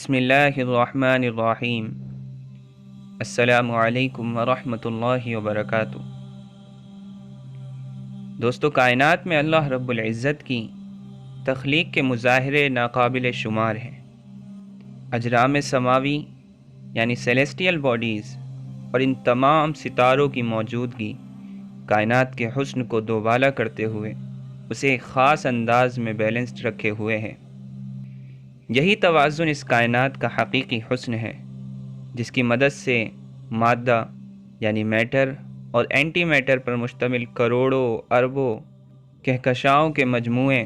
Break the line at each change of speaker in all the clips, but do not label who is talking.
بسم اللہ الرحمن الرحیم۔ السلام علیکم ورحمۃ اللہ وبرکاتہ۔ دوستو، کائنات میں اللہ رب العزت کی تخلیق کے مظاہرے ناقابل شمار ہیں۔ اجرام سماوی یعنی سیلیسٹیل باڈیز اور ان تمام ستاروں کی موجودگی کائنات کے حسن کو دوبالا کرتے ہوئے اسے ایک خاص انداز میں بیلنسڈ رکھے ہوئے ہیں۔ یہی توازن اس کائنات کا حقیقی حسن ہے، جس کی مدد سے مادہ یعنی میٹر اور اینٹی میٹر پر مشتمل کروڑوں اربوں کہکشاؤں کے مجموعے،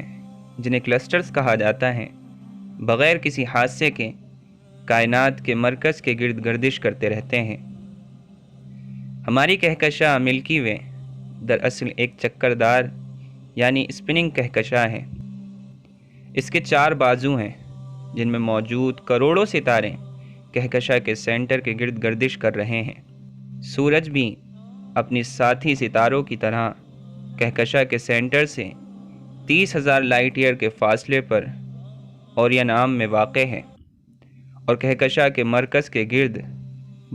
جنہیں کلسٹرز کہا جاتا ہے، بغیر کسی حادثے کے کائنات کے مرکز کے گرد گردش کرتے رہتے ہیں۔ ہماری کہکشاں ملکی وے دراصل ایک چکردار یعنی اسپننگ کہکشاں ہے۔ اس کے 4 بازو ہیں، جن میں موجود کروڑوں ستارے کہکشاں کے سینٹر کے گرد گردش کر رہے ہیں۔ سورج بھی اپنی ساتھی ستاروں کی طرح کہکشاں کے سینٹر سے 30,000 لائٹ ایئر کے فاصلے پر اوریون عام میں واقع ہے اور کہکشاں کے مرکز کے گرد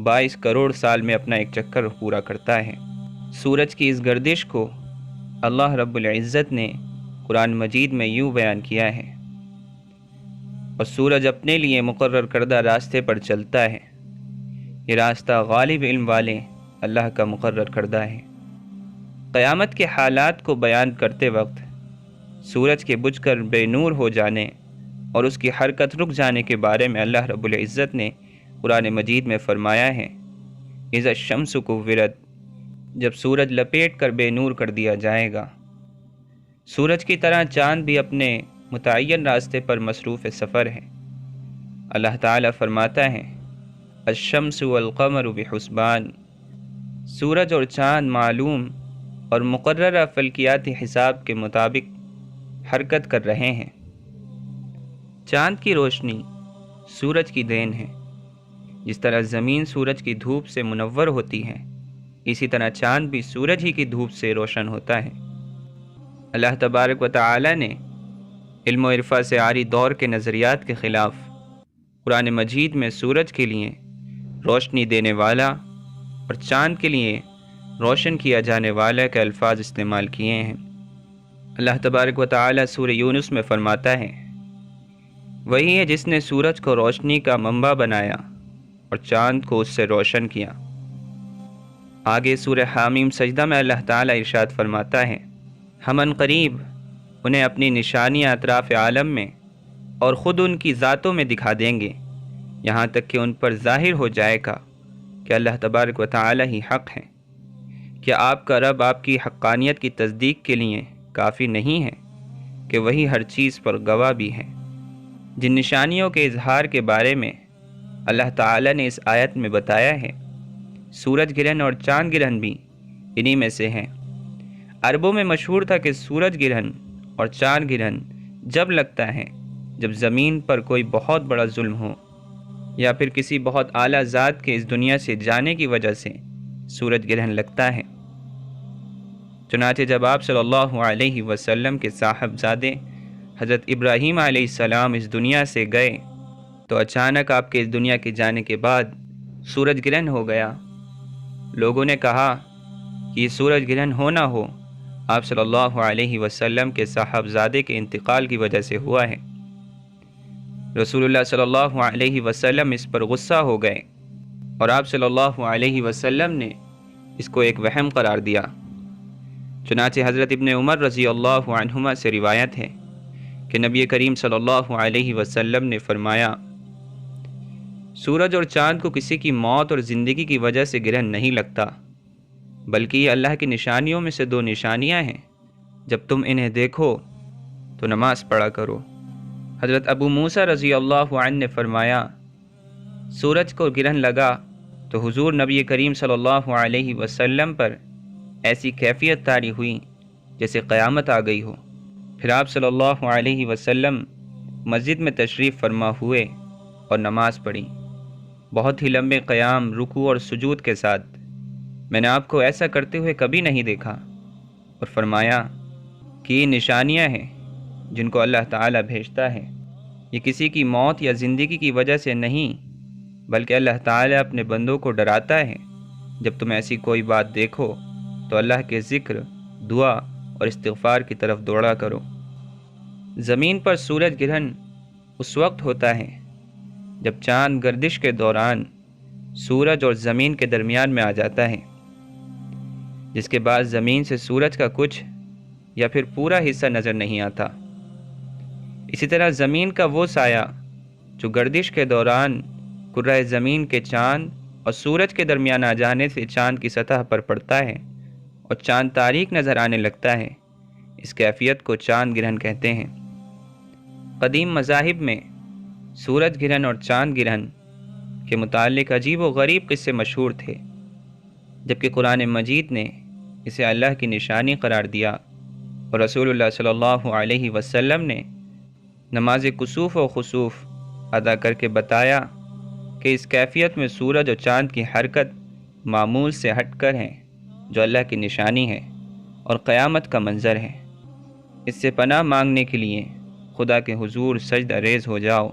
22 کروڑ سال میں اپنا ایک چکر پورا کرتا ہے۔ سورج کی اس گردش کو اللہ رب العزت نے قرآن مجید میں یوں بیان کیا ہے: اور سورج اپنے لیے مقرر کردہ راستے پر چلتا ہے، یہ راستہ غالب علم والے اللہ کا مقرر کردہ ہے۔ قیامت کے حالات کو بیان کرتے وقت سورج کے بجھ کر بے نور ہو جانے اور اس کی حرکت رک جانے کے بارے میں اللہ رب العزت نے قرآن مجید میں فرمایا ہے: اذا الشمس کورت، جب سورج لپیٹ کر بے نور کر دیا جائے گا۔ سورج کی طرح چاند بھی اپنے متعین راستے پر مصروف سفر ہے۔ اللہ تعالیٰ فرماتا ہے: الشمس والقمر بحسبان، سورج اور چاند معلوم اور مقررہ فلکیاتی حساب کے مطابق حرکت کر رہے ہیں۔ چاند کی روشنی سورج کی دین ہے۔ جس طرح زمین سورج کی دھوپ سے منور ہوتی ہے، اسی طرح چاند بھی سورج ہی کی دھوپ سے روشن ہوتا ہے۔ اللہ تبارک و تعالی نے علم و عرفہ سے عاری دور کے نظریات کے خلاف قرآن مجید میں سورج کے لیے روشنی دینے والا اور چاند کے لیے روشن کیا جانے والا کے الفاظ استعمال کیے ہیں۔ اللہ تبارک و تعالی سورہ یونس میں فرماتا ہے: وہی ہے جس نے سورج کو روشنی کا منبع بنایا اور چاند کو اس سے روشن کیا۔ آگے سورہ حامیم سجدہ میں اللہ تعالی ارشاد فرماتا ہے: ہم عنقریب انہیں اپنی نشانیاں اطراف عالم میں اور خود ان کی ذاتوں میں دکھا دیں گے، یہاں تک کہ ان پر ظاہر ہو جائے گا کہ اللہ تبارک و تعالی ہی حق ہے۔ کیا آپ کا رب آپ کی حقانیت کی تصدیق کے لیے کافی نہیں ہے کہ وہی ہر چیز پر گواہ بھی ہے؟ جن نشانیوں کے اظہار کے بارے میں اللہ تعالی نے اس آیت میں بتایا ہے، سورج گرہن اور چاند گرہن بھی انہی میں سے ہیں۔ عربوں میں مشہور تھا کہ سورج گرہن اور چاند گرہن جب لگتا ہے جب زمین پر کوئی بہت بڑا ظلم ہو یا پھر کسی بہت اعلیٰ ذات کے اس دنیا سے جانے کی وجہ سے سورج گرہن لگتا ہے۔ چنانچہ جب آپ صلی اللہ علیہ وسلم کے صاحبزادے حضرت ابراہیم علیہ السلام اس دنیا سے گئے تو اچانک آپ کے اس دنیا کے جانے کے بعد سورج گرہن ہو گیا۔ لوگوں نے کہا کہ یہ سورج گرہن ہو نہ ہو آپ صلی اللہ علیہ وسلم کے صاحبزادے کے انتقال کی وجہ سے ہوا ہے۔ رسول اللہ صلی اللہ علیہ وسلم اس پر غصہ ہو گئے اور آپ صلی اللہ علیہ وسلم نے اس کو ایک وہم قرار دیا۔ چنانچہ حضرت ابن عمر رضی اللہ عنہما سے روایت ہے کہ نبی کریم صلی اللہ علیہ وسلم نے فرمایا: سورج اور چاند کو کسی کی موت اور زندگی کی وجہ سے گرہن نہیں لگتا، بلکہ یہ اللہ کی نشانیوں میں سے 2 نشانیاں ہیں، جب تم انہیں دیکھو تو نماز پڑھا کرو۔ حضرت ابو موسیٰ رضی اللہ عنہ نے فرمایا: سورج کو گرہن لگا تو حضور نبی کریم صلی اللہ علیہ وسلم پر ایسی کیفیت طاری ہوئی جیسے قیامت آ گئی ہو۔ پھر آپ صلی اللہ علیہ وسلم مسجد میں تشریف فرما ہوئے اور نماز پڑھی، بہت ہی لمبے قیام، رکوع اور سجود کے ساتھ۔ میں نے آپ کو ایسا کرتے ہوئے کبھی نہیں دیکھا، اور فرمایا کہ یہ نشانیاں ہیں جن کو اللہ تعالیٰ بھیجتا ہے۔ یہ کسی کی موت یا زندگی کی وجہ سے نہیں، بلکہ اللہ تعالیٰ اپنے بندوں کو ڈراتا ہے جب تم ایسی کوئی بات دیکھو تو اللہ کے ذکر، دعا اور استغفار کی طرف دوڑا کرو۔ زمین پر سورج گرہن اس وقت ہوتا ہے جب چاند گردش کے دوران سورج اور زمین کے درمیان میں آ جاتا ہے، جس کے بعد زمین سے سورج کا کچھ یا پھر پورا حصہ نظر نہیں آتا۔ اسی طرح زمین کا وہ سایہ جو گردش کے دوران کرۂ زمین کے چاند اور سورج کے درمیان آ جانے سے چاند کی سطح پر پڑتا ہے اور چاند تاریک نظر آنے لگتا ہے، اس کیفیت کو چاند گرہن کہتے ہیں۔ قدیم مذاہب میں سورج گرہن اور چاند گرہن کے متعلق عجیب و غریب قصے مشہور تھے، جبکہ قرآن مجید نے اسے اللہ کی نشانی قرار دیا اور رسول اللہ صلی اللہ علیہ وسلم نے نماز کسوف و خسوف ادا کر کے بتایا کہ اس کیفیت میں سورج اور چاند کی حرکت معمول سے ہٹ کر ہے، جو اللہ کی نشانی ہے اور قیامت کا منظر ہے۔ اس سے پناہ مانگنے کے لیے خدا کے حضور سجدہ ریز ہو جاؤ۔